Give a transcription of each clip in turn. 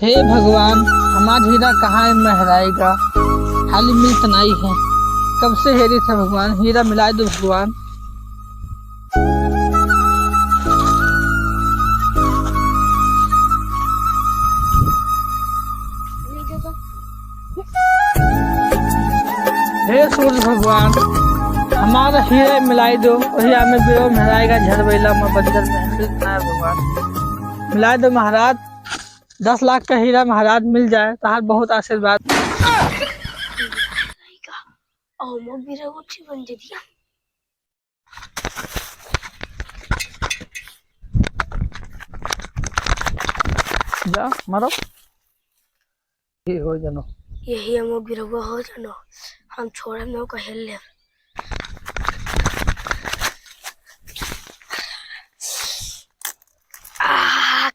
हे भगवान, हमारा हीरा कहाँ है महराएगा। खाली मिल तनाई है, कब से हेरी था भगवान, हीरा मिला दो भगवान। हे सूरज भगवान, हमारा हीरा मिलाई दो, वही हमें बिरो महराएगा झरबैला में बंदर में भगवान। मिला दो महाराज, 10 लाख का हीरा महाराज मिल जाए तो बहुत आशीर्वाद। जा मारो ये हो जानो, यही हम गिरवा हो जानो, हम छोड़े में को हेल ले।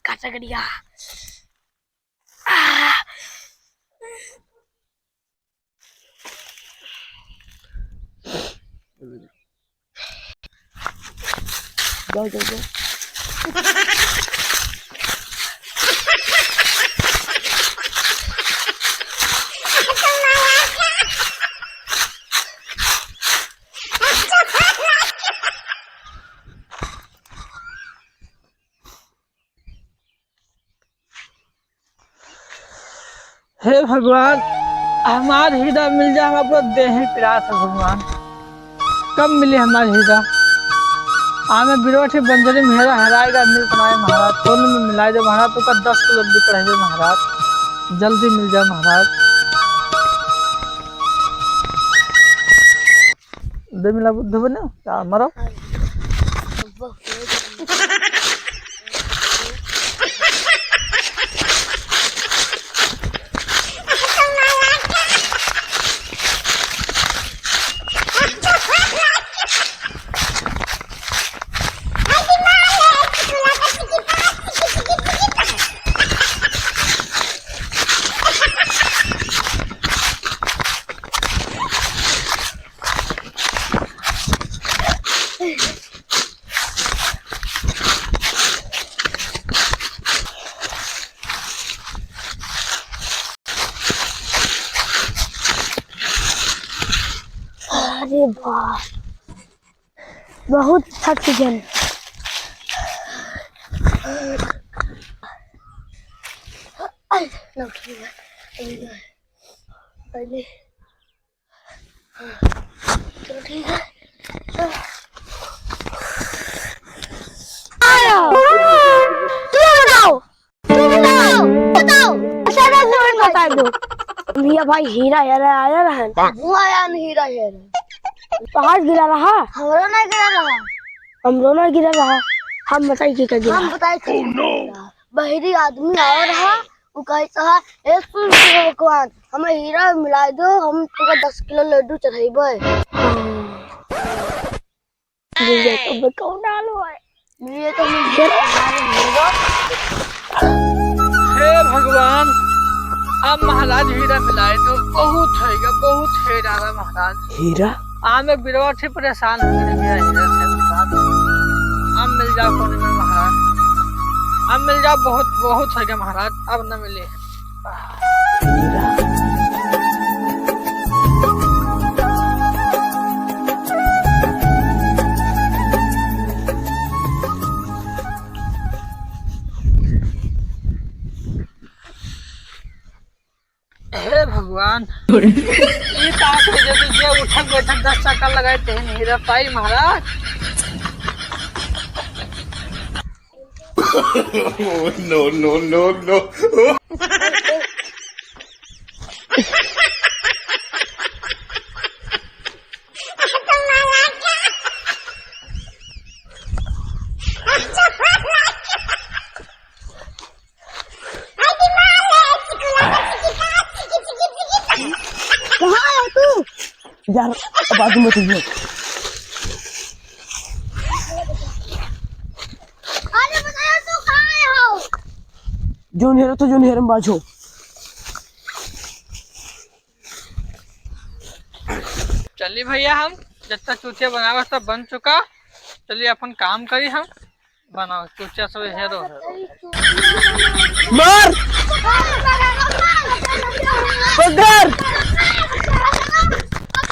काटा गड़िया जाओ जाओ जाओ। हे भगवान, हमार हीरा मिल जाए, हम अपना देह पिरात है भगवान। कब मिले हमार हीरा, आमे बिरोठी बंदरी में हेरा हराएगा मिल बनाए महाराज। सोन में मिला दे महाराज, तो का 10 किलो लड्डू चढ़ाइए महाराज, जल्दी मिल जाए महाराज। दे मिला बुद्ध बने क्या मरो। अरे वाह, बहुत थक गए। चलो ठीक है। बता दो भैया, भाई हीरा हेरा आया रहा, वो आया नहीं हीरा हेरा, पहाड़ गिरा रहा, हमरो नहीं गिरा रहा, हमरो नहीं गिरा रहा। हम बताई की कर दिया, हम बताई थे। बहरी आदमी आ रहा, वो कहे था ए सुन भगवान, हमें हीरा मिला दो, हम तुका 10 किलो लड्डू चढ़ाइबे। ये तो कौन डालो है, ये तो हे भगवान, अब महाराज हीरा मिलाए तो बहुत है, बहुत हीरा है महाराज। हीरा आमे बिरोठी परेशान हो गए हीरा से महाराज। अब मिल जाओ कोने में महाराज, अब मिल जाओ, बहुत बहुत है महाराज, अब न मिले। हे भगवान, ये ताश में जो उठक बैठक 10 चक्कर लगाए थे हीरा पाई महाराज। No, no, no, no. यार बाजू में तुझे अरे बताओ तू कहाँ हो। जो नेहरा तो जो नेहरा में बाजो। चलिए भैया, हम जितना चूचे बनावा सब बन चुका, चलिए अपन काम करी, हम बनाओ चूचा सब हेरो है। मार हाँ।